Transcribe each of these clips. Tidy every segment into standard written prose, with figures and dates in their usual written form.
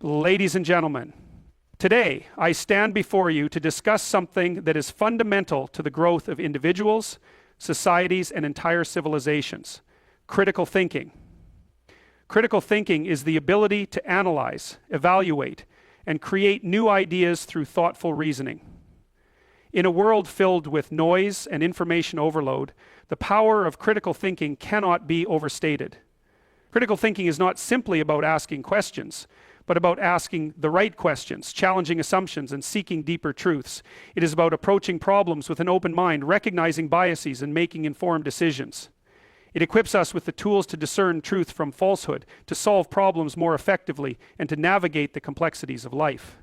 Ladies and gentlemen, today I stand before you to discuss something that is fundamental to the growth of individuals, societies, and entire civilizations: critical thinking. Critical thinking is the ability to analyze, evaluate, and create new ideas through thoughtful reasoning. In a world filled with noise and information overload, the power of critical thinking cannot be overstated. Critical thinking is not simply about asking questions, but about asking the right questions, challenging assumptions, and seeking deeper truths. It is about approaching problems with an open mind, recognizing biases, and making informed decisions. It equips us with the tools to discern truth from falsehood, to solve problems more effectively, and to navigate the complexities of life.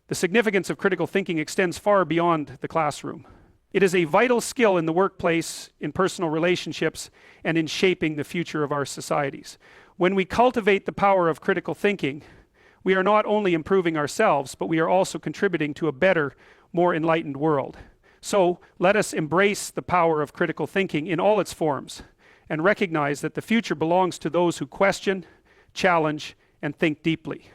The significance of critical thinking extends far beyond the classroom. It is a vital skill in the workplace, in personal relationships, and in shaping the future of our societies. When we cultivate the power of critical thinking, we are not only improving ourselves, but we are also contributing to a better, more enlightened world. So let us embrace the power of critical thinking in all its forms and recognize that the future belongs to those who question, challenge, and think deeply.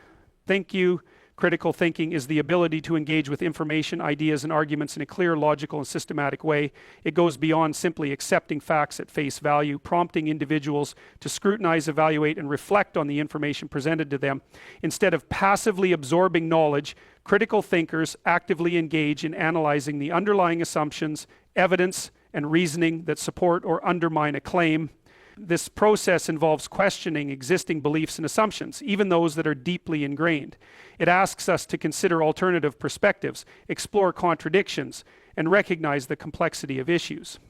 Thank you. Critical thinking is the ability to engage with information, ideas, and arguments in a clear, logical, and systematic way. It goes beyond simply accepting facts at face value, prompting individuals to scrutinize, evaluate, and reflect on the information presented to them. Instead of passively absorbing knowledge, critical thinkers actively engage in analyzing the underlying assumptions, evidence, and reasoning that support or undermine a claim. This process involves questioning existing beliefs and assumptions, even those that are deeply ingrained. It asks us to consider alternative perspectives, explore contradictions, and recognize the complexity of issues.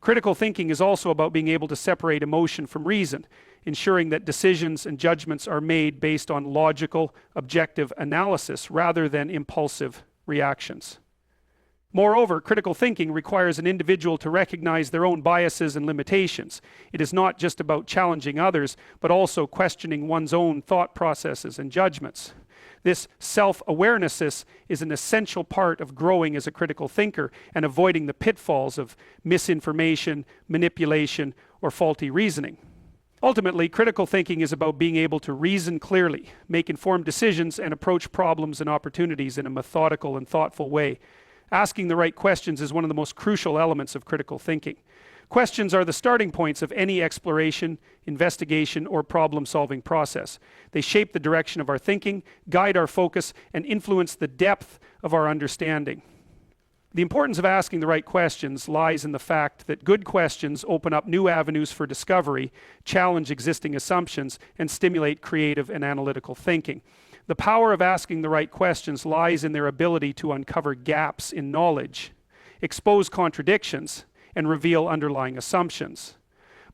Critical thinking is also about being able to separate emotion from reason, ensuring that decisions and judgments are made based on logical, objective analysis rather than impulsive reactions. Moreover, critical thinking requires an individual to recognize their own biases and limitations. It is not just about challenging others, but also questioning one's own thought processes and judgments. This self-awareness is an essential part of growing as a critical thinker and avoiding the pitfalls of misinformation, manipulation, or faulty reasoning. Ultimately, critical thinking is about being able to reason clearly, make informed decisions, and approach problems and opportunities in a methodical and thoughtful way. Asking the right questions is one of the most crucial elements of critical thinking. Questions are the starting points of any exploration, investigation, or problem-solving process. They shape the direction of our thinking, guide our focus, and influence the depth of our understanding. The importance of asking the right questions lies in the fact that good questions open up new avenues for discovery, challenge existing assumptions, and stimulate creative and analytical thinking. The power of asking the right questions lies in their ability to uncover gaps in knowledge, expose contradictions, and reveal underlying assumptions.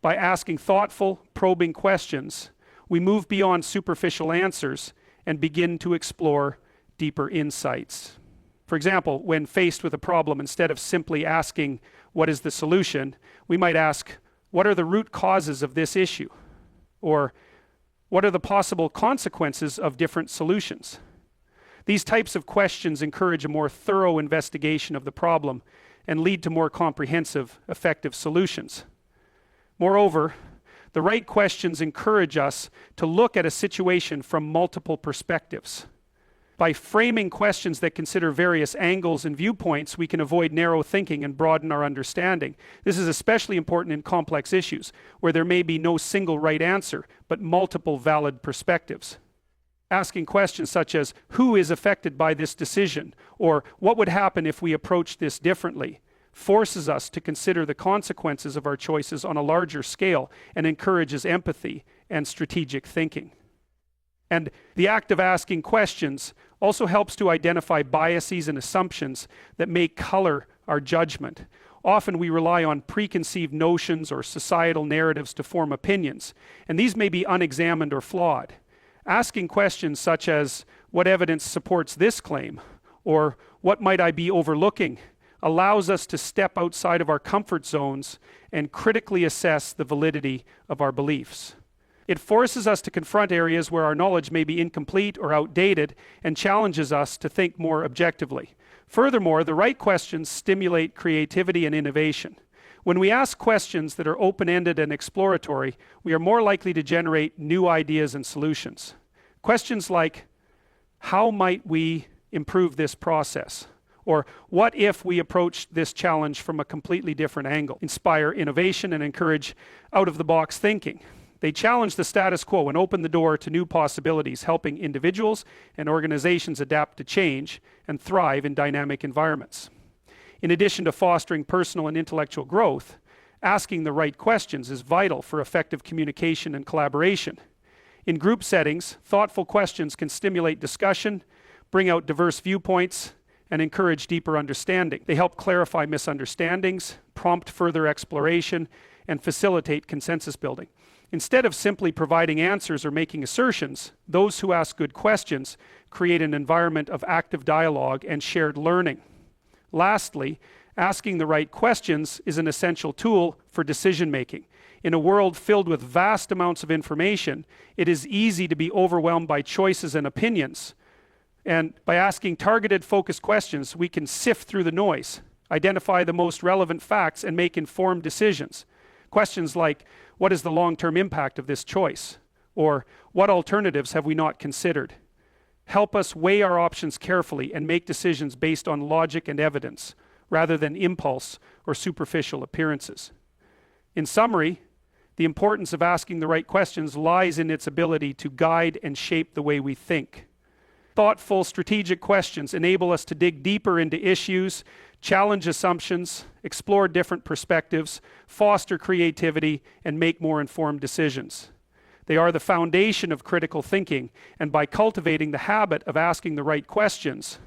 By asking thoughtful, probing questions, we move beyond superficial answers and begin to explore deeper insights. For example, when faced with a problem, instead of simply asking, "What is the solution?" we might ask, "What are the root causes of this issue?" Or, "What are the possible consequences of different solutions?" These types of questions encourage a more thorough investigation of the problem and lead to more comprehensive, effective solutions. Moreover, the right questions encourage us to look at a situation from multiple perspectives. By framing questions that consider various angles and viewpoints, we can avoid narrow thinking and broaden our understanding. This is especially important in complex issues, where there may be no single right answer, but multiple valid perspectives. Asking questions such as, "Who is affected by this decision?" or "What would happen if we approached this differently?" forces us to consider the consequences of our choices on a larger scale and encourages empathy and strategic thinking. And the act of asking questions also helps to identify biases and assumptions that may color our judgment. Often we rely on preconceived notions or societal narratives to form opinions, and these may be unexamined or flawed. Asking questions such as, "What evidence supports this claim?" or "What might I be overlooking?" allows us to step outside of our comfort zones and critically assess the validity of our beliefs. It forces us to confront areas where our knowledge may be incomplete or outdated and challenges us to think more objectively. Furthermore, the right questions stimulate creativity and innovation. When we ask questions that are open-ended and exploratory, we are more likely to generate new ideas and solutions. Questions like, how might we improve this process? Or what if we approached this challenge from a completely different angle? Inspire innovation and encourage out-of-the-box thinking. They challenge the status quo and open the door to new possibilities, helping individuals and organizations adapt to change and thrive in dynamic environments. In addition to fostering personal and intellectual growth, asking the right questions is vital for effective communication and collaboration. In group settings, thoughtful questions can stimulate discussion, bring out diverse viewpoints, and encourage deeper understanding. They help clarify misunderstandings, prompt further exploration, and facilitate consensus building. Instead of simply providing answers or making assertions, those who ask good questions create an environment of active dialogue and shared learning. Lastly, asking the right questions is an essential tool for decision making. In a world filled with vast amounts of information, it is easy to be overwhelmed by choices and opinions. And by asking targeted, focused questions, we can sift through the noise, identify the most relevant facts, and make informed decisions. Questions like, what is the long-term impact of this choice? Or, what alternatives have we not considered? Help us weigh our options carefully and make decisions based on logic and evidence, rather than impulse or superficial appearances. In summary, the importance of asking the right questions lies in its ability to guide and shape the way we think. Thoughtful, strategic questions enable us to dig deeper into issues, challenge assumptions, explore different perspectives, foster creativity, and make more informed decisions. They are the foundation of critical thinking, and by cultivating the habit of asking the right questions,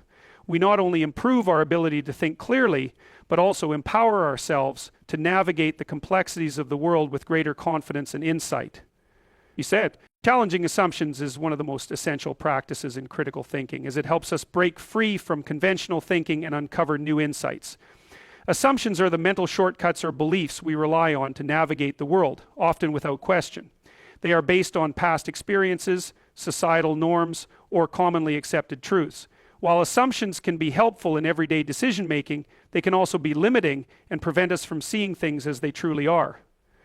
we not only improve our ability to think clearly, but also empower ourselves to navigate the complexities of the world with greater confidence and insight. He said, challenging assumptions is one of the most essential practices in critical thinking, as it helps us break free from conventional thinking and uncover new insights. Assumptions are the mental shortcuts or beliefs we rely on to navigate the world, often without question. They are based on past experiences, societal norms, or commonly accepted truths. While assumptions can be helpful in everyday decision-making, they can also be limiting and prevent us from seeing things as they truly are.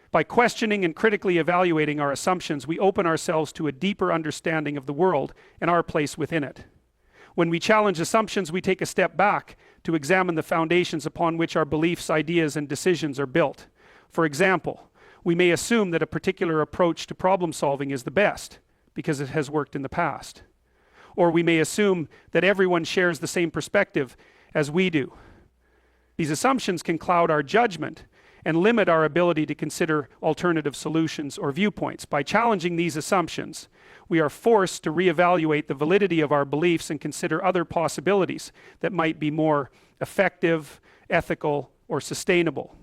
By questioning and critically evaluating our assumptions, we open ourselves to a deeper understanding of the world and our place within it. When we challenge assumptions, we take a step back to examine the foundations upon which our beliefs, ideas, and decisions are built. For example, we may assume that a particular approach to problem solving is the best because it has worked in the past. Or we may assume that everyone shares the same perspective as we do. These assumptions can cloud our judgment and limit our ability to consider alternative solutions or viewpoints. By challenging these assumptions, we are forced to reevaluate the validity of our beliefs and consider other possibilities that might be more effective, ethical, or sustainable.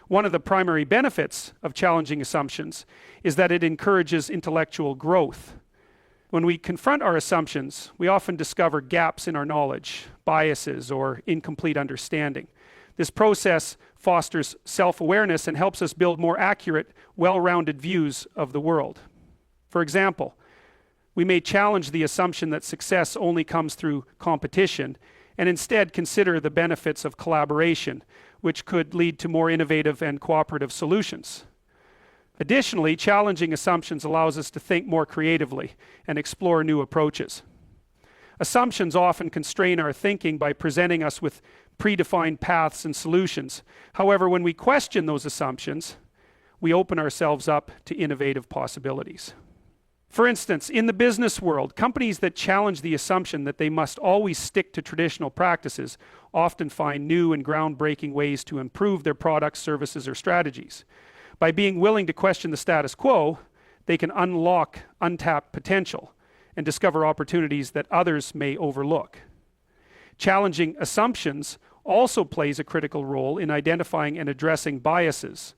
One of the primary benefits of challenging assumptions is that it encourages intellectual growth. When we confront our assumptions, we often discover gaps in our knowledge, biases, or incomplete understanding. This process fosters self-awareness and helps us build more accurate, well-rounded views of the world. For example, we may challenge the assumption that success only comes through competition and instead consider the benefits of collaboration, which could lead to more innovative and cooperative solutions. Additionally, challenging assumptions allows us to think more creatively and explore new approaches. Assumptions often constrain our thinking by presenting us with predefined paths and solutions. However, when we question those assumptions, we open ourselves up to innovative possibilities. For instance, in the business world, companies that challenge the assumption that they must always stick to traditional practices often find new and groundbreaking ways to improve their products, services, or strategies. By being willing to question the status quo, they can unlock untapped potential and discover opportunities that others may overlook. Challenging assumptions also plays a critical role in identifying and addressing biases.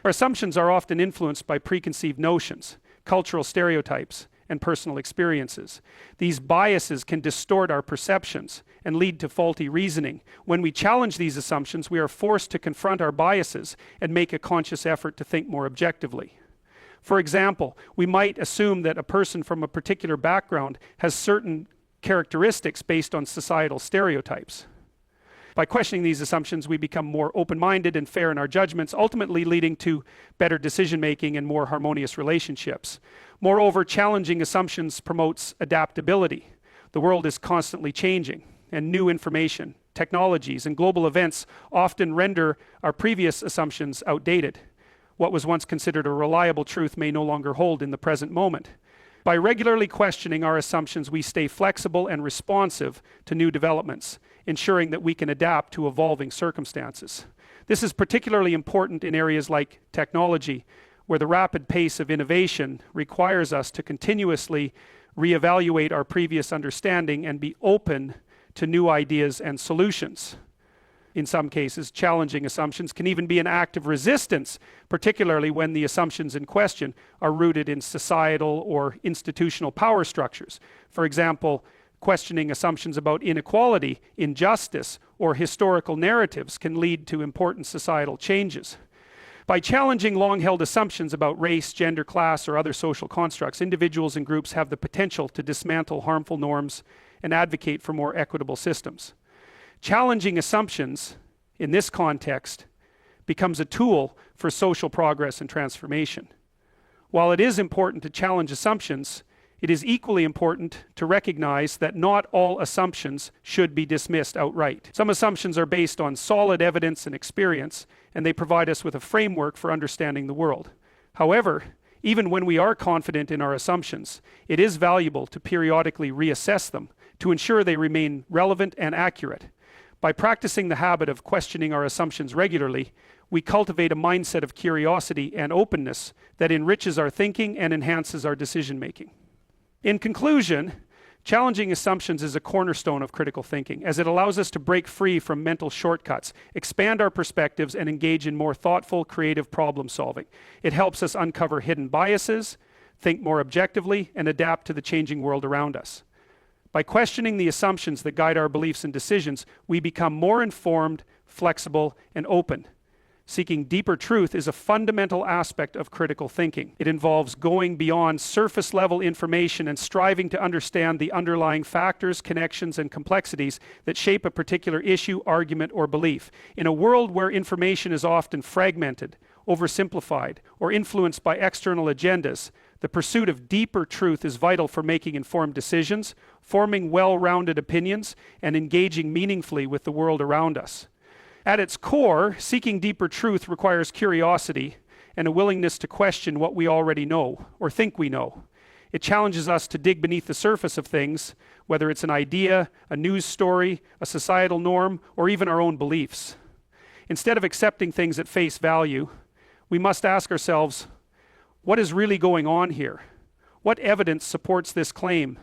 Our assumptions are often influenced by preconceived notions, cultural stereotypes, and personal experiences. These biases can distort our perceptions and lead to faulty reasoning. When we challenge these assumptions, we are forced to confront our biases and make a conscious effort to think more objectively. For example, we might assume that a person from a particular background has certain characteristics based on societal stereotypes. By questioning these assumptions, we become more open-minded and fair in our judgments, ultimately leading to better decision-making and more harmonious relationships. Moreover, challenging assumptions promotes adaptability. The world is constantly changing, and new information, technologies, and global events often render our previous assumptions outdated. What was once considered a reliable truth may no longer hold in the present moment. By regularly questioning our assumptions, we stay flexible and responsive to new developments, ensuring that we can adapt to evolving circumstances. This is particularly important in areas like technology, where the rapid pace of innovation requires us to continuously reevaluate our previous understanding and be open to new ideas and solutions. In some cases, challenging assumptions can even be an act of resistance, particularly when the assumptions in question are rooted in societal or institutional power structures. For example, questioning assumptions about inequality, injustice, or historical narratives can lead to important societal changes. By challenging long-held assumptions about race, gender, class, or other social constructs, individuals and groups have the potential to dismantle harmful norms and advocate for more equitable systems. Challenging assumptions in this context becomes a tool for social progress and transformation. While it is important to challenge assumptions, it is equally important to recognize that not all assumptions should be dismissed outright. Some assumptions are based on solid evidence and experience, and they provide us with a framework for understanding the world. However, even when we are confident in our assumptions, it is valuable to periodically reassess them to ensure they remain relevant and accurate. By practicing the habit of questioning our assumptions regularly, we cultivate a mindset of curiosity and openness that enriches our thinking and enhances our decision-making. In conclusion, challenging assumptions is a cornerstone of critical thinking, as it allows us to break free from mental shortcuts, expand our perspectives, and engage in more thoughtful, creative problem solving. It helps us uncover hidden biases, think more objectively, and adapt to the changing world around us. By questioning the assumptions that guide our beliefs and decisions, we become more informed, flexible, and open. Seeking deeper truth is a fundamental aspect of critical thinking. It involves going beyond surface-level information and striving to understand the underlying factors, connections, and complexities that shape a particular issue, argument, or belief. In a world where information is often fragmented, oversimplified, or influenced by external agendas, the pursuit of deeper truth is vital for making informed decisions, forming well-rounded opinions, and engaging meaningfully with the world around us. At its core, seeking deeper truth requires curiosity and a willingness to question what we already know or think we know. It challenges us to dig beneath the surface of things, whether it's an idea, a news story, a societal norm, or even our own beliefs. Instead of accepting things at face value, we must ask ourselves, what is really going on here? What evidence supports this claim?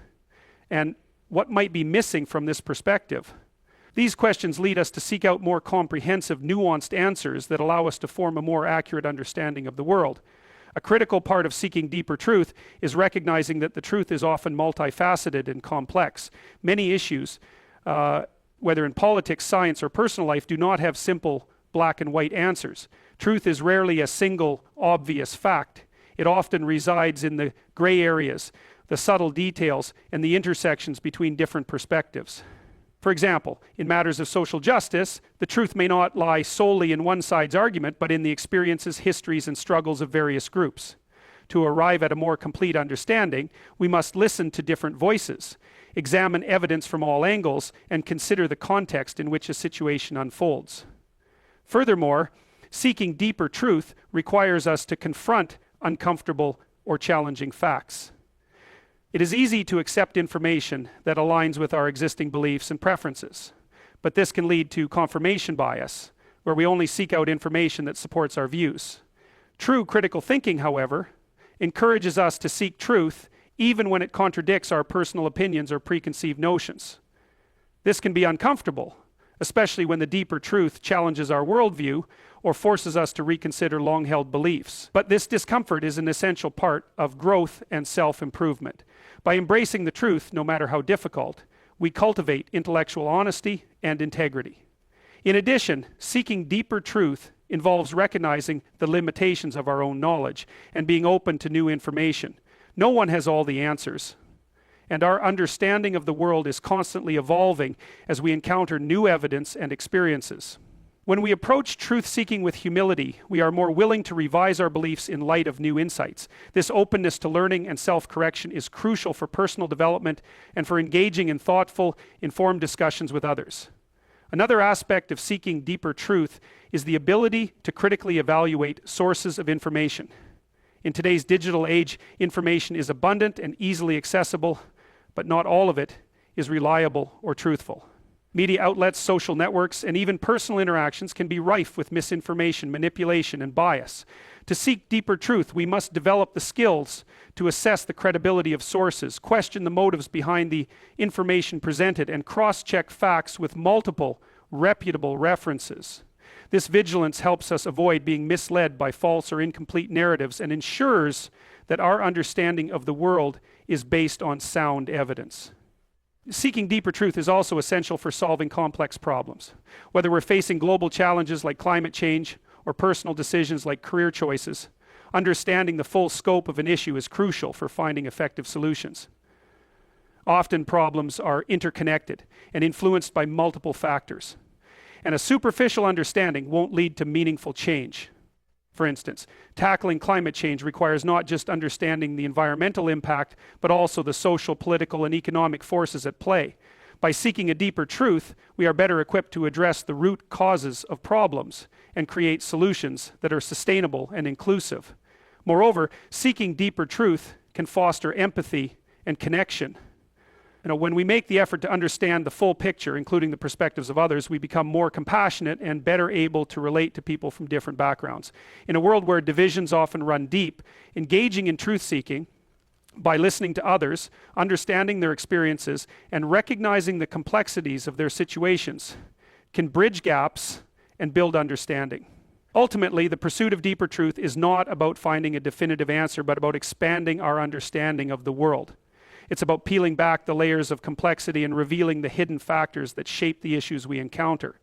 And what might be missing from this perspective? These questions lead us to seek out more comprehensive, nuanced answers that allow us to form a more accurate understanding of the world. A critical part of seeking deeper truth is recognizing that the truth is often multifaceted and complex. Many issues, whether in politics, science, or personal life, do not have simple black and white answers. Truth is rarely a single, obvious fact. It often resides in the gray areas, the subtle details, and the intersections between different perspectives. For example, in matters of social justice, the truth may not lie solely in one side's argument, but in the experiences, histories, and struggles of various groups. To arrive at a more complete understanding, we must listen to different voices, examine evidence from all angles, and consider the context in which a situation unfolds. Furthermore, seeking deeper truth requires us to confront uncomfortable or challenging facts. It is easy to accept information that aligns with our existing beliefs and preferences, but this can lead to confirmation bias, where we only seek out information that supports our views. True critical thinking, however, encourages us to seek truth even when it contradicts our personal opinions or preconceived notions. This can be uncomfortable, especially when the deeper truth challenges our worldview or forces us to reconsider long-held beliefs. But this discomfort is an essential part of growth and self-improvement. By embracing the truth, no matter how difficult, we cultivate intellectual honesty and integrity. In addition, seeking deeper truth involves recognizing the limitations of our own knowledge and being open to new information. No one has all the answers, and our understanding of the world is constantly evolving as we encounter new evidence and experiences. When we approach truth-seeking with humility, we are more willing to revise our beliefs in light of new insights. This openness to learning and self-correction is crucial for personal development and for engaging in thoughtful, informed discussions with others. Another aspect of seeking deeper truth is the ability to critically evaluate sources of information. In today's digital age, information is abundant and easily accessible, but not all of it is reliable or truthful. Media outlets, social networks, and even personal interactions can be rife with misinformation, manipulation, and bias. To seek deeper truth, we must develop the skills to assess the credibility of sources, question the motives behind the information presented, and cross-check facts with multiple reputable references. This vigilance helps us avoid being misled by false or incomplete narratives and ensures that our understanding of the world is based on sound evidence. Seeking deeper truth is also essential for solving complex problems. Whether we're facing global challenges like climate change or personal decisions like career choices, understanding the full scope of an issue is crucial for finding effective solutions. Often problems are interconnected and influenced by multiple factors, and a superficial understanding won't lead to meaningful change. For instance, tackling climate change requires not just understanding the environmental impact, but also the social, political, and economic forces at play. By seeking a deeper truth, we are better equipped to address the root causes of problems and create solutions that are sustainable and inclusive. Moreover, seeking deeper truth can foster empathy and connection. When we make the effort to understand the full picture, including the perspectives of others, we become more compassionate and better able to relate to people from different backgrounds. In a world where divisions often run deep, engaging in truth-seeking by listening to others, understanding their experiences, and recognizing the complexities of their situations can bridge gaps and build understanding. Ultimately, the pursuit of deeper truth is not about finding a definitive answer, but about expanding our understanding of the world. It's about peeling back the layers of complexity and revealing the hidden factors that shape the issues we encounter.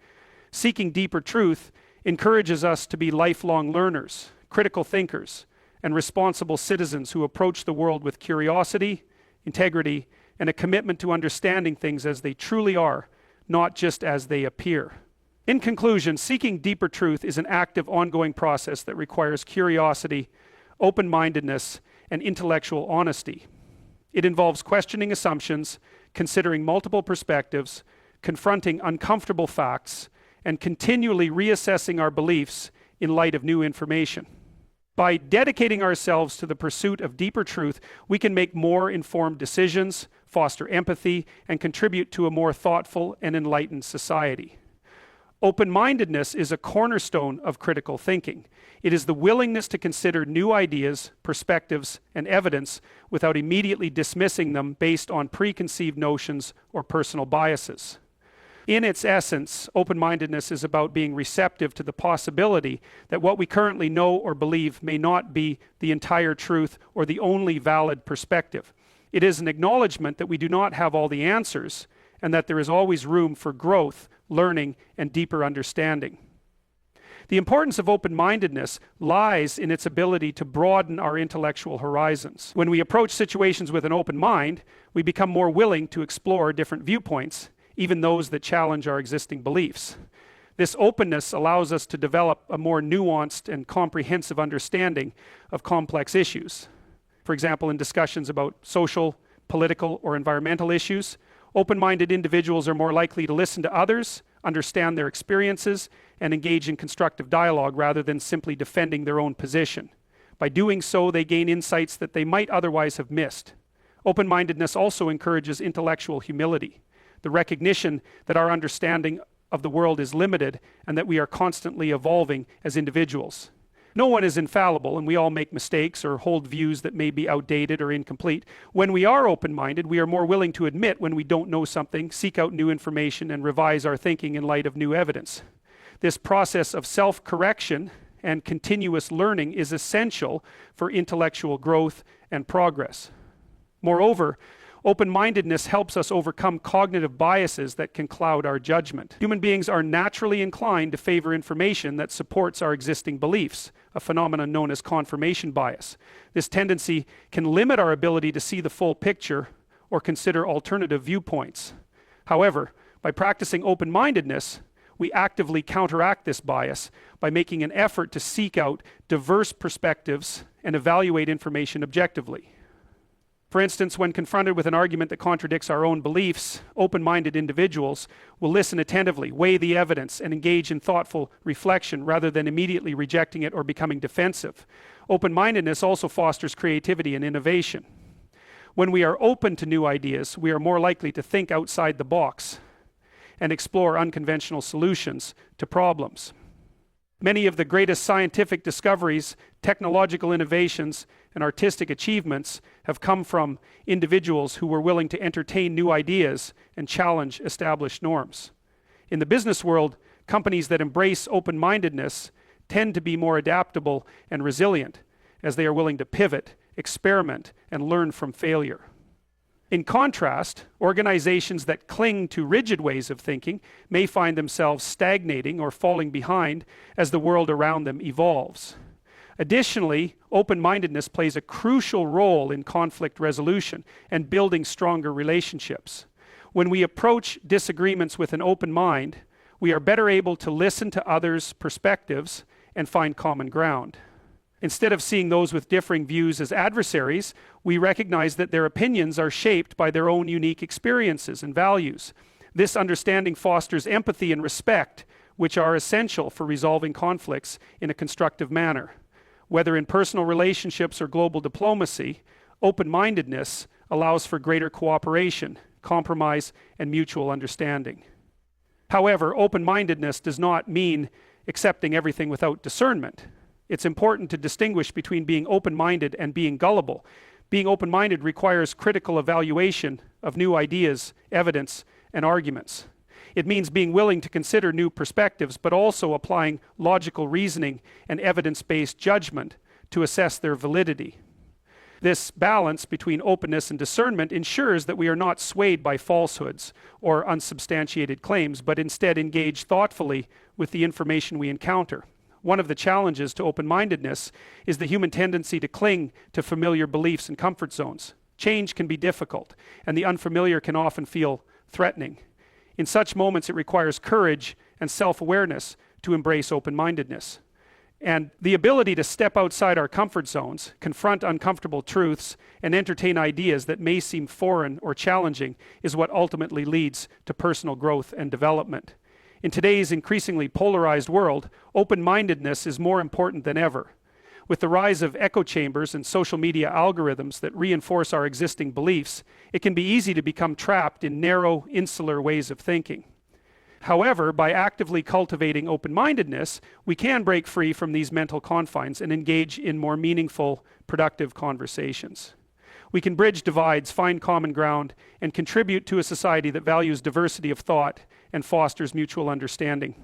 Seeking deeper truth encourages us to be lifelong learners, critical thinkers, and responsible citizens who approach the world with curiosity, integrity, and a commitment to understanding things as they truly are, not just as they appear. In conclusion, seeking deeper truth is an active, ongoing process that requires curiosity, open-mindedness, and intellectual honesty. It involves questioning assumptions, considering multiple perspectives, confronting uncomfortable facts, and continually reassessing our beliefs in light of new information. By dedicating ourselves to the pursuit of deeper truth, we can make more informed decisions, foster empathy, and contribute to a more thoughtful and enlightened society. Open-mindedness is a cornerstone of critical thinking. It is the willingness to consider new ideas, perspectives, and evidence without immediately dismissing them based on preconceived notions or personal biases. In its essence, open-mindedness is about being receptive to the possibility that what we currently know or believe may not be the entire truth or the only valid perspective. It is an acknowledgement that we do not have all the answers and that there is always room for growth, learning, and deeper understanding. The importance of open-mindedness lies in its ability to broaden our intellectual horizons. When we approach situations with an open mind, we become more willing to explore different viewpoints, even those that challenge our existing beliefs. This openness allows us to develop a more nuanced and comprehensive understanding of complex issues. For example, in discussions about social, political, or environmental issues, open-minded individuals are more likely to listen to others, understand their experiences, and engage in constructive dialogue rather than simply defending their own position. By doing so, they gain insights that they might otherwise have missed. Open-mindedness also encourages intellectual humility, the recognition that our understanding of the world is limited and that we are constantly evolving as individuals. No one is infallible, and we all make mistakes or hold views that may be outdated or incomplete. When we are open-minded, we are more willing to admit when we don't know something, seek out new information, and revise our thinking in light of new evidence. This process of self-correction and continuous learning is essential for intellectual growth and progress. Moreover, open-mindedness helps us overcome cognitive biases that can cloud our judgment. Human beings are naturally inclined to favor information that supports our existing beliefs, a phenomenon known as confirmation bias. This tendency can limit our ability to see the full picture or consider alternative viewpoints. However, by practicing open-mindedness, we actively counteract this bias by making an effort to seek out diverse perspectives and evaluate information objectively. For instance, when confronted with an argument that contradicts our own beliefs, open-minded individuals will listen attentively, weigh the evidence, and engage in thoughtful reflection rather than immediately rejecting it or becoming defensive. Open-mindedness also fosters creativity and innovation. When we are open to new ideas, we are more likely to think outside the box and explore unconventional solutions to problems. Many of the greatest scientific discoveries, technological innovations, and artistic achievements have come from individuals who were willing to entertain new ideas and challenge established norms. In the business world, companies that embrace open-mindedness tend to be more adaptable and resilient, as they are willing to pivot, experiment, and learn from failure. In contrast, organizations that cling to rigid ways of thinking may find themselves stagnating or falling behind as the world around them evolves. Additionally, open-mindedness plays a crucial role in conflict resolution and building stronger relationships. When we approach disagreements with an open mind, we are better able to listen to others' perspectives and find common ground. Instead of seeing those with differing views as adversaries, we recognize that their opinions are shaped by their own unique experiences and values. This understanding fosters empathy and respect, which are essential for resolving conflicts in a constructive manner. Whether in personal relationships or global diplomacy, open-mindedness allows for greater cooperation, compromise, and mutual understanding. However, open-mindedness does not mean accepting everything without discernment. It's important to distinguish between being open-minded and being gullible. Being open-minded requires critical evaluation of new ideas, evidence, and arguments. It means being willing to consider new perspectives, but also applying logical reasoning and evidence-based judgment to assess their validity. This balance between openness and discernment ensures that we are not swayed by falsehoods or unsubstantiated claims, but instead engage thoughtfully with the information we encounter. One of the challenges to open-mindedness is the human tendency to cling to familiar beliefs and comfort zones. Change can be difficult, and the unfamiliar can often feel threatening. In such moments, it requires courage and self-awareness to embrace open-mindedness. And the ability to step outside our comfort zones, confront uncomfortable truths, and entertain ideas that may seem foreign or challenging is what ultimately leads to personal growth and development. In today's increasingly polarized world, open-mindedness is more important than ever. With the rise of echo chambers and social media algorithms that reinforce our existing beliefs, it can be easy to become trapped in narrow, insular ways of thinking. However, by actively cultivating open-mindedness, we can break free from these mental confines and engage in more meaningful, productive conversations. We can bridge divides, find common ground, and contribute to a society that values diversity of thought and fosters mutual understanding.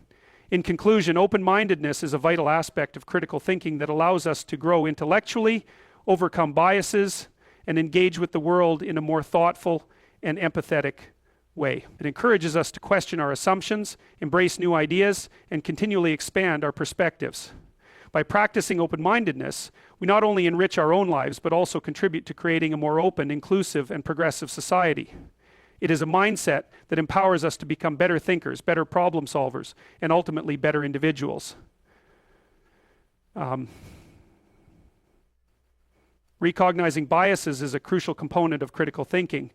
In conclusion, open-mindedness is a vital aspect of critical thinking that allows us to grow intellectually, overcome biases, and engage with the world in a more thoughtful and empathetic way. It encourages us to question our assumptions, embrace new ideas, and continually expand our perspectives. By practicing open-mindedness, we not only enrich our own lives, but also contribute to creating a more open, inclusive, and progressive society. It is a mindset that empowers us to become better thinkers, better problem solvers, and ultimately better individuals. Recognizing biases is a crucial component of critical thinking.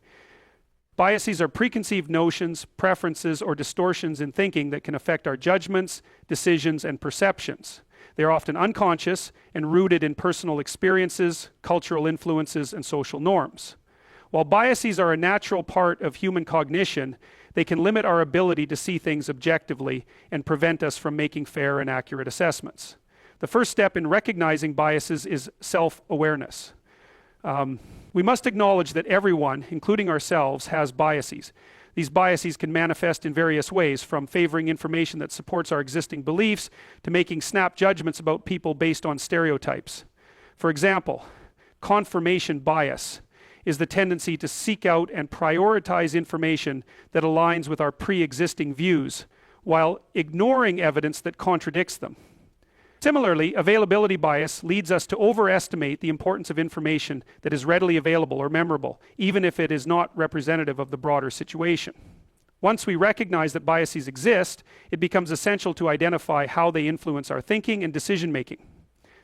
Biases are preconceived notions, preferences, or distortions in thinking that can affect our judgments, decisions, and perceptions. They are often unconscious and rooted in personal experiences, cultural influences, and social norms. While biases are a natural part of human cognition, they can limit our ability to see things objectively and prevent us from making fair and accurate assessments. The first step in recognizing biases is self-awareness. We must acknowledge that everyone, including ourselves, has biases. These biases can manifest in various ways, from favoring information that supports our existing beliefs to making snap judgments about people based on stereotypes. For example, confirmation bias is the tendency to seek out and prioritize information that aligns with our pre-existing views while ignoring evidence that contradicts them. Similarly, availability bias leads us to overestimate the importance of information that is readily available or memorable, even if it is not representative of the broader situation. Once we recognize that biases exist, it becomes essential to identify how they influence our thinking and decision-making.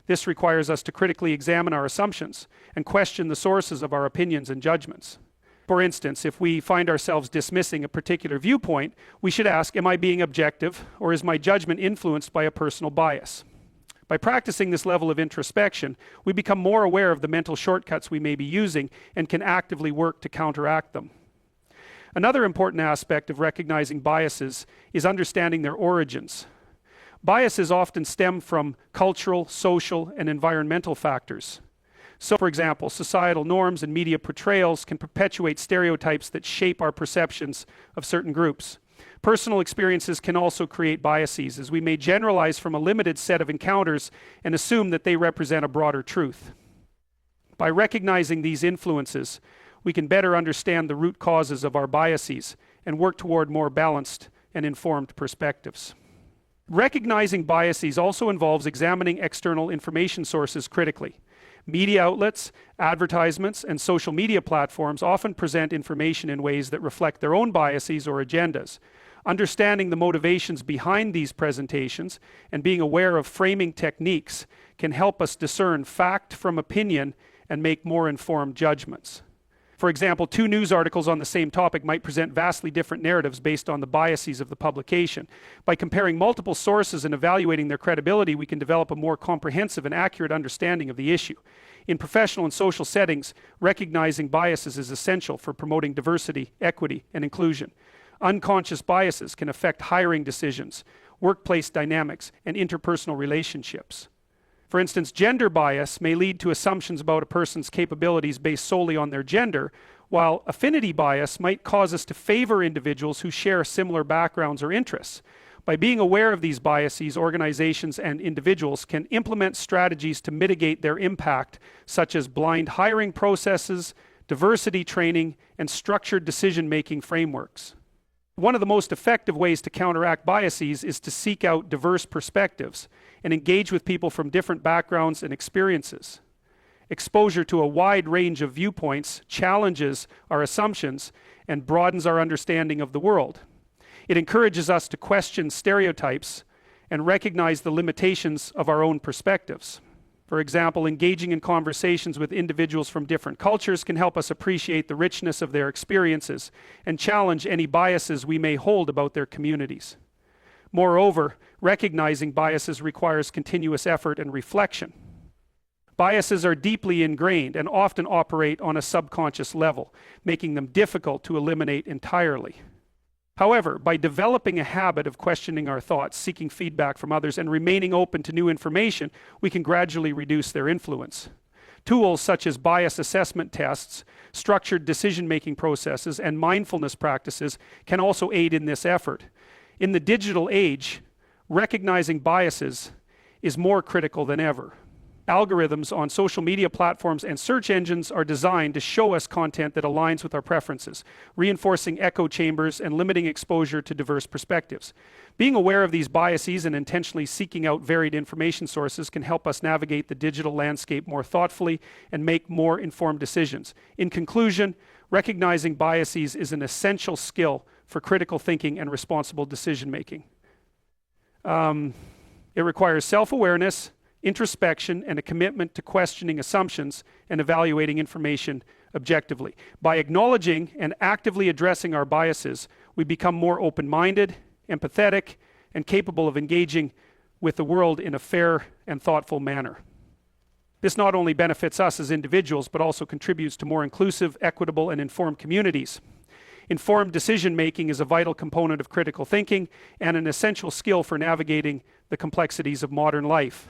This requires us to critically examine our assumptions and question the sources of our opinions and judgments. For instance, if we find ourselves dismissing a particular viewpoint, we should ask, am I being objective, or is my judgment influenced by a personal bias? By practicing this level of introspection, we become more aware of the mental shortcuts we may be using and can actively work to counteract them. Another important aspect of recognizing biases is understanding their origins. Biases often stem from cultural, social, and environmental factors. So, for example, societal norms and media portrayals can perpetuate stereotypes that shape our perceptions of certain groups. Personal experiences can also create biases, as we may generalize from a limited set of encounters and assume that they represent a broader truth. By recognizing these influences, we can better understand the root causes of our biases and work toward more balanced and informed perspectives. Recognizing biases also involves examining external information sources critically. Media outlets, advertisements, and social media platforms often present information in ways that reflect their own biases or agendas. Understanding the motivations behind these presentations and being aware of framing techniques can help us discern fact from opinion and make more informed judgments. For example, two news articles on the same topic might present vastly different narratives based on the biases of the publication. By comparing multiple sources and evaluating their credibility, we can develop a more comprehensive and accurate understanding of the issue. In professional and social settings, recognizing biases is essential for promoting diversity, equity, and inclusion. Unconscious biases can affect hiring decisions, workplace dynamics, and interpersonal relationships. For instance, gender bias may lead to assumptions about a person's capabilities based solely on their gender, while affinity bias might cause us to favor individuals who share similar backgrounds or interests. By being aware of these biases, organizations and individuals can implement strategies to mitigate their impact, such as blind hiring processes, diversity training, and structured decision-making frameworks. One of the most effective ways to counteract biases is to seek out diverse perspectives and engage with people from different backgrounds and experiences. Exposure to a wide range of viewpoints challenges our assumptions and broadens our understanding of the world. It encourages us to question stereotypes and recognize the limitations of our own perspectives. For example, engaging in conversations with individuals from different cultures can help us appreciate the richness of their experiences and challenge any biases we may hold about their communities. Moreover, recognizing biases requires continuous effort and reflection. Biases are deeply ingrained and often operate on a subconscious level, making them difficult to eliminate entirely. However, by developing a habit of questioning our thoughts, seeking feedback from others, and remaining open to new information, we can gradually reduce their influence. Tools such as bias assessment tests, structured decision-making processes, and mindfulness practices can also aid in this effort. In the digital age, recognizing biases is more critical than ever. Algorithms on social media platforms and search engines are designed to show us content that aligns with our preferences, reinforcing echo chambers and limiting exposure to diverse perspectives. Being aware of these biases and intentionally seeking out varied information sources can help us navigate the digital landscape more thoughtfully and make more informed decisions. In conclusion, recognizing biases is an essential skill for critical thinking and responsible decision-making. It requires self-awareness, introspection, and a commitment to questioning assumptions and evaluating information objectively. By acknowledging and actively addressing our biases, we become more open-minded, empathetic, and capable of engaging with the world in a fair and thoughtful manner. This not only benefits us as individuals, but also contributes to more inclusive, equitable, and informed communities. Informed decision-making is a vital component of critical thinking and an essential skill for navigating the complexities of modern life.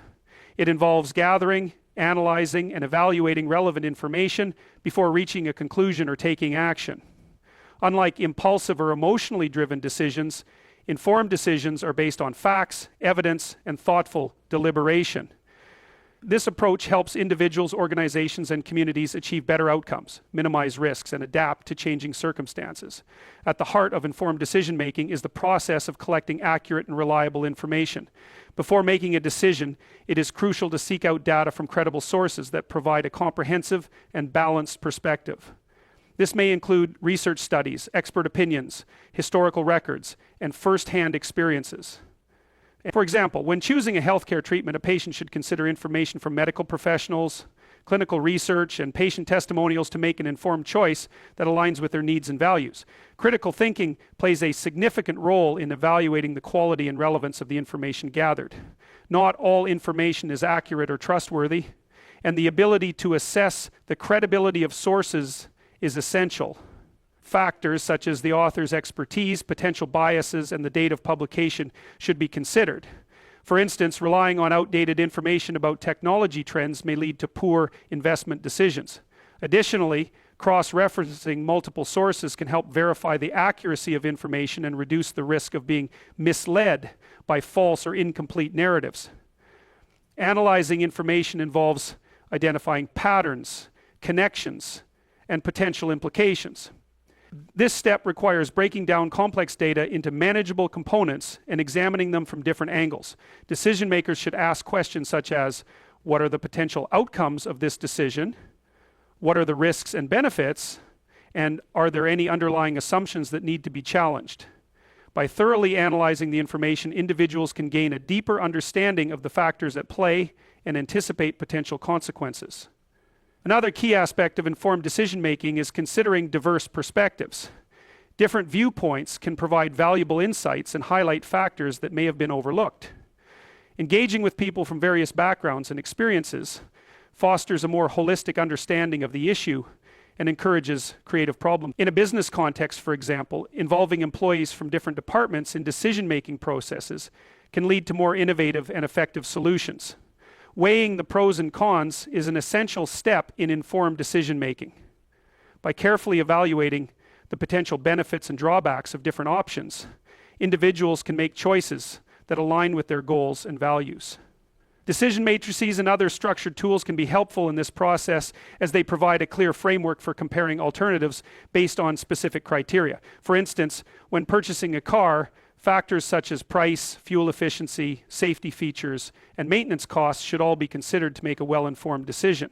It involves gathering, analyzing, and evaluating relevant information before reaching a conclusion or taking action. Unlike impulsive or emotionally driven decisions, informed decisions are based on facts, evidence, and thoughtful deliberation. This approach helps individuals, organizations, and communities achieve better outcomes, minimize risks, and adapt to changing circumstances. At the heart of informed decision-making is the process of collecting accurate and reliable information. Before making a decision, it is crucial to seek out data from credible sources that provide a comprehensive and balanced perspective. This may include research studies, expert opinions, historical records, and first-hand experiences. For example, when choosing a healthcare treatment, a patient should consider information from medical professionals, clinical research, and patient testimonials to make an informed choice that aligns with their needs and values. Critical thinking plays a significant role in evaluating the quality and relevance of the information gathered. Not all information is accurate or trustworthy, and the ability to assess the credibility of sources is essential. Factors such as the author's expertise, potential biases, and the date of publication should be considered. For instance, relying on outdated information about technology trends may lead to poor investment decisions. Additionally, cross-referencing multiple sources can help verify the accuracy of information and reduce the risk of being misled by false or incomplete narratives. Analyzing information involves identifying patterns, connections, and potential implications. This step requires breaking down complex data into manageable components and examining them from different angles. Decision makers should ask questions such as, what are the potential outcomes of this decision? What are the risks and benefits? And are there any underlying assumptions that need to be challenged? By thoroughly analyzing the information, individuals can gain a deeper understanding of the factors at play and anticipate potential consequences. Another key aspect of informed decision-making is considering diverse perspectives. Different viewpoints can provide valuable insights and highlight factors that may have been overlooked. Engaging with people from various backgrounds and experiences fosters a more holistic understanding of the issue and encourages creative problem. In a business context, for example, involving employees from different departments in decision-making processes can lead to more innovative and effective solutions. Weighing the pros and cons is an essential step in informed decision-making. By carefully evaluating the potential benefits and drawbacks of different options, individuals can make choices that align with their goals and values. Decision matrices and other structured tools can be helpful in this process as they provide a clear framework for comparing alternatives based on specific criteria. For instance, when purchasing a car, factors such as price, fuel efficiency, safety features, and maintenance costs should all be considered to make a well-informed decision.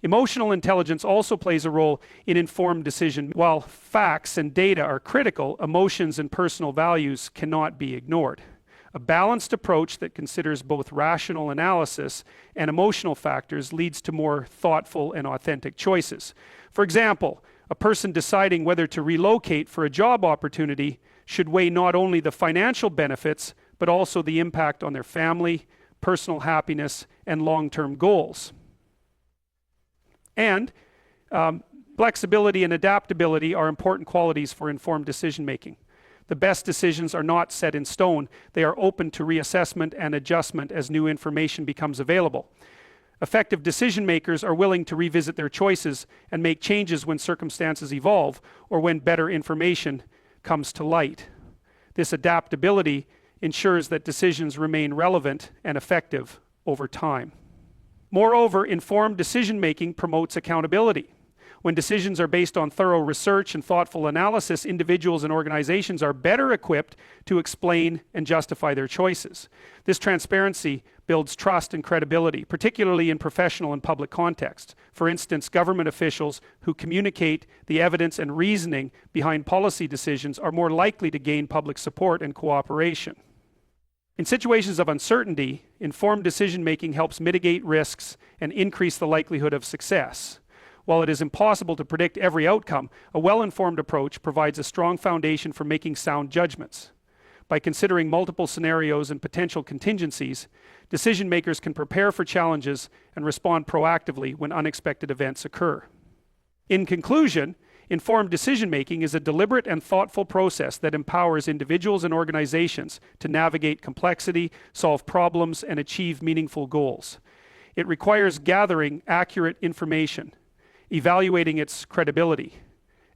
Emotional intelligence also plays a role in informed decision. While facts and data are critical, emotions and personal values cannot be ignored. A balanced approach that considers both rational analysis and emotional factors leads to more thoughtful and authentic choices. For example, a person deciding whether to relocate for a job opportunity should weigh not only the financial benefits, but also the impact on their family, personal happiness, and long-term goals. And flexibility and adaptability are important qualities for informed decision-making. The best decisions are not set in stone. They are open to reassessment and adjustment as new information becomes available. Effective decision makers are willing to revisit their choices and make changes when circumstances evolve or when better information comes to light. This adaptability ensures that decisions remain relevant and effective over time. Moreover, informed decision-making promotes accountability. When decisions are based on thorough research and thoughtful analysis, individuals and organizations are better equipped to explain and justify their choices. This transparency builds trust and credibility, particularly in professional and public contexts. For instance, government officials who communicate the evidence and reasoning behind policy decisions are more likely to gain public support and cooperation. In situations of uncertainty, informed decision-making helps mitigate risks and increase the likelihood of success. While it is impossible to predict every outcome, a well-informed approach provides a strong foundation for making sound judgments. By considering multiple scenarios and potential contingencies, decision makers can prepare for challenges and respond proactively when unexpected events occur. In conclusion, informed decision-making is a deliberate and thoughtful process that empowers individuals and organizations to navigate complexity, solve problems, and achieve meaningful goals. It requires gathering accurate information, evaluating its credibility,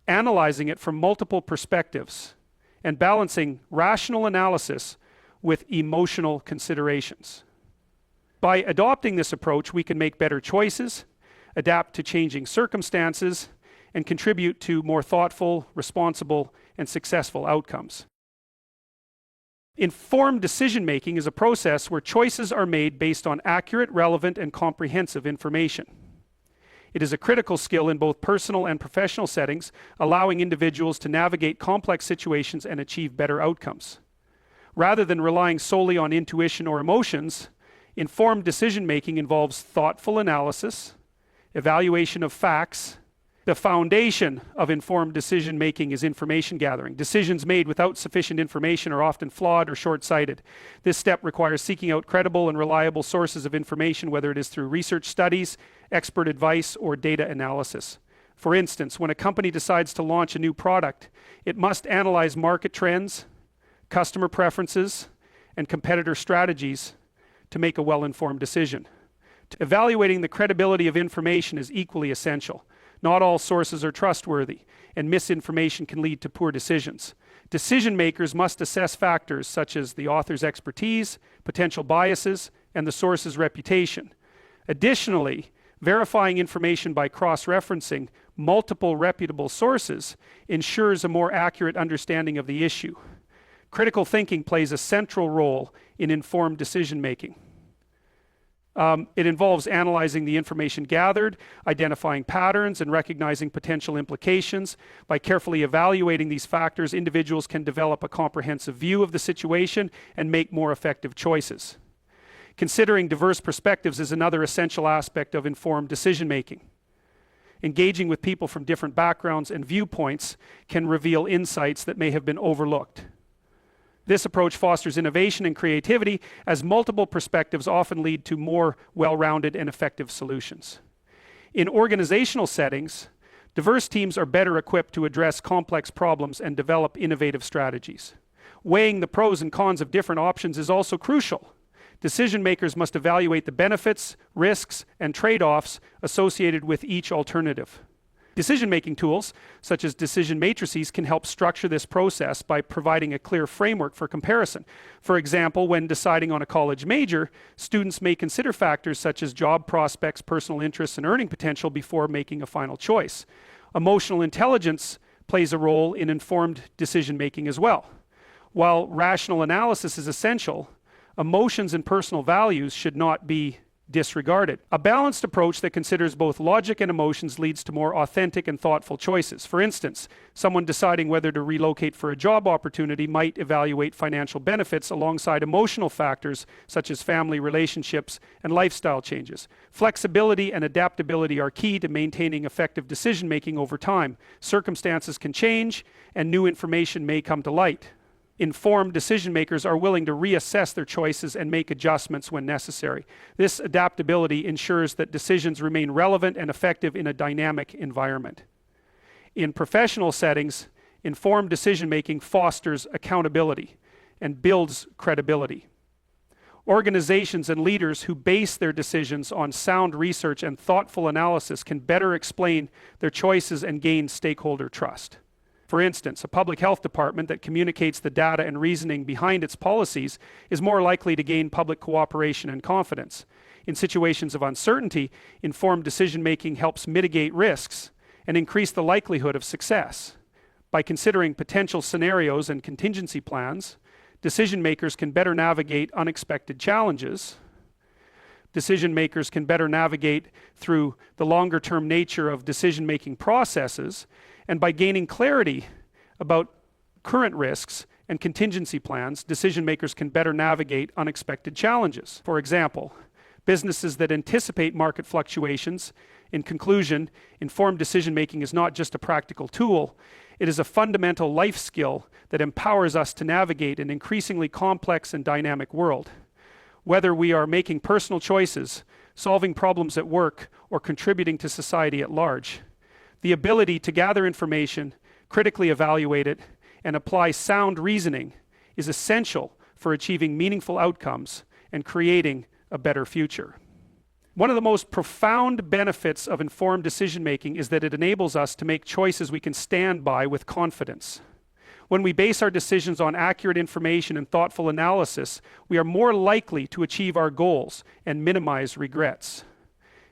analyzing it from multiple perspectives, and balancing rational analysis with emotional considerations. By adopting this approach, we can make better choices, adapt to changing circumstances, and contribute to more thoughtful, responsible, and successful outcomes. Informed decision-making is a process where choices are made based on accurate, relevant, and comprehensive information. It is a critical skill in both personal and professional settings, allowing individuals to navigate complex situations and achieve better outcomes. Rather than relying solely on intuition or emotions, informed decision-making involves thoughtful analysis, evaluation of facts. The foundation of informed decision-making is information gathering. Decisions made without sufficient information are often flawed or short-sighted. This step requires seeking out credible and reliable sources of information, whether it is through research studies, expert advice, or data analysis. For instance, when a company decides to launch a new product, it must analyze market trends, customer preferences, and competitor strategies to make a well-informed decision. Evaluating the credibility of information is equally essential. Not all sources are trustworthy, and misinformation can lead to poor decisions. Decision makers must assess factors such as the author's expertise, potential biases, and the source's reputation. Additionally, verifying information by cross-referencing multiple reputable sources ensures a more accurate understanding of the issue. Critical thinking plays a central role in informed decision-making. It involves analyzing the information gathered, identifying patterns, and recognizing potential implications. By carefully evaluating these factors, individuals can develop a comprehensive view of the situation and make more effective choices. Considering diverse perspectives is another essential aspect of informed decision-making. Engaging with people from different backgrounds and viewpoints can reveal insights that may have been overlooked. This approach fosters innovation and creativity, as multiple perspectives often lead to more well-rounded and effective solutions. In organizational settings, diverse teams are better equipped to address complex problems and develop innovative strategies. Weighing the pros and cons of different options is also crucial. Decision makers must evaluate the benefits, risks, and trade-offs associated with each alternative. Decision-making tools, such as decision matrices, can help structure this process by providing a clear framework for comparison. For example, when deciding on a college major, students may consider factors such as job prospects, personal interests, and earning potential before making a final choice. Emotional intelligence plays a role in informed decision-making as well. While rational analysis is essential, emotions and personal values should not be disregarded. A balanced approach that considers both logic and emotions leads to more authentic and thoughtful choices. For instance, someone deciding whether to relocate for a job opportunity might evaluate financial benefits alongside emotional factors such as family relationships and lifestyle changes. Flexibility and adaptability are key to maintaining effective decision-making over time. Circumstances can change, and new information may come to light. Informed decision makers are willing to reassess their choices and make adjustments when necessary. This adaptability ensures that decisions remain relevant and effective in a dynamic environment. In professional settings, informed decision making fosters accountability and builds credibility. Organizations and leaders who base their decisions on sound research and thoughtful analysis can better explain their choices and gain stakeholder trust. For instance, a public health department that communicates the data and reasoning behind its policies is more likely to gain public cooperation and confidence. In situations of uncertainty, informed decision-making helps mitigate risks and increase the likelihood of success. By considering potential scenarios and contingency plans, decision makers can better navigate unexpected challenges. Decision makers can better navigate through the longer-term nature of decision-making processes, and by gaining clarity about current risks and contingency plans, decision makers can better navigate unexpected challenges. For example, businesses that anticipate market fluctuations. In conclusion, informed decision-making is not just a practical tool, it is a fundamental life skill that empowers us to navigate an increasingly complex and dynamic world. Whether we are making personal choices, solving problems at work, or contributing to society at large, the ability to gather information, critically evaluate it, and apply sound reasoning is essential for achieving meaningful outcomes and creating a better future. One of the most profound benefits of informed decision-making is that it enables us to make choices we can stand by with confidence. When we base our decisions on accurate information and thoughtful analysis, we are more likely to achieve our goals and minimize regrets.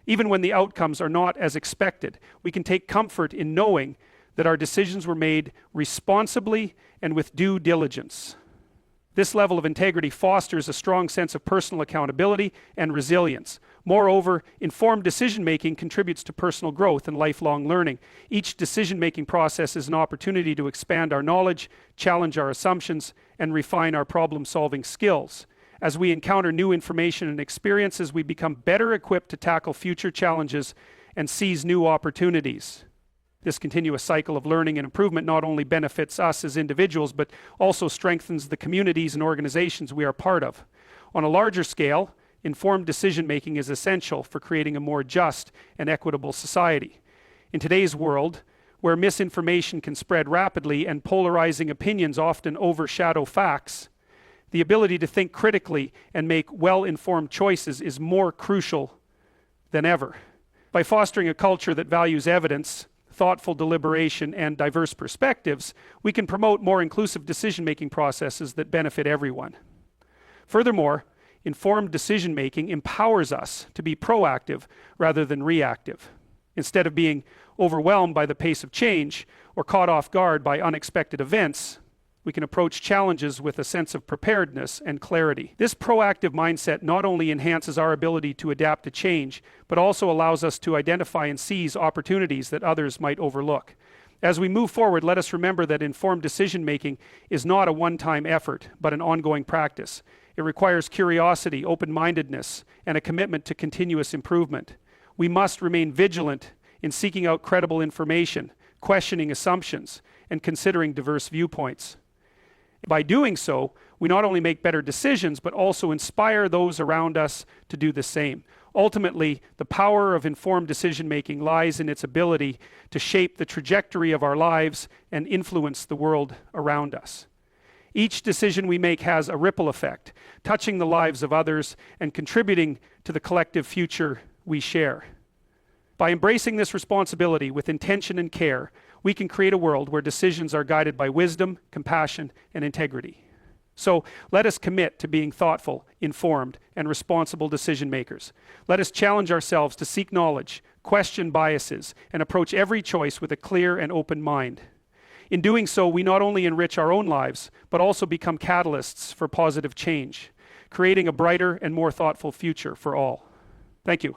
Even when the outcomes are not as expected, we can take comfort in knowing that our decisions were made responsibly and with due diligence. This level of integrity fosters a strong sense of personal accountability and resilience. Moreover, informed decision-making contributes to personal growth and lifelong learning. Each decision-making process is an opportunity to expand our knowledge, challenge our assumptions, and refine our problem-solving skills. As we encounter new information and experiences, we become better equipped to tackle future challenges and seize new opportunities. This continuous cycle of learning and improvement not only benefits us as individuals, but also strengthens the communities and organizations we are part of. On a larger scale, informed decision-making is essential for creating a more just and equitable society. In today's world, where misinformation can spread rapidly and polarizing opinions often overshadow facts, the ability to think critically and make well-informed choices is more crucial than ever. By fostering a culture that values evidence, thoughtful deliberation, and diverse perspectives, we can promote more inclusive decision-making processes that benefit everyone. Furthermore, informed decision-making empowers us to be proactive rather than reactive. Instead of being overwhelmed by the pace of change or caught off guard by unexpected events, we can approach challenges with a sense of preparedness and clarity. This proactive mindset not only enhances our ability to adapt to change, but also allows us to identify and seize opportunities that others might overlook. As we move forward, let us remember that informed decision-making is not a one-time effort, but an ongoing practice. It requires curiosity, open-mindedness, and a commitment to continuous improvement. We must remain vigilant in seeking out credible information, questioning assumptions, and considering diverse viewpoints. By doing so, we not only make better decisions, but also inspire those around us to do the same. Ultimately, the power of informed decision-making lies in its ability to shape the trajectory of our lives and influence the world around us. Each decision we make has a ripple effect, touching the lives of others and contributing to the collective future we share. By embracing this responsibility with intention and care, we can create a world where decisions are guided by wisdom, compassion, and integrity. So let us commit to being thoughtful, informed, and responsible decision makers. Let us challenge ourselves to seek knowledge, question biases, and approach every choice with a clear and open mind. In doing so, we not only enrich our own lives, but also become catalysts for positive change, creating a brighter and more thoughtful future for all. Thank you.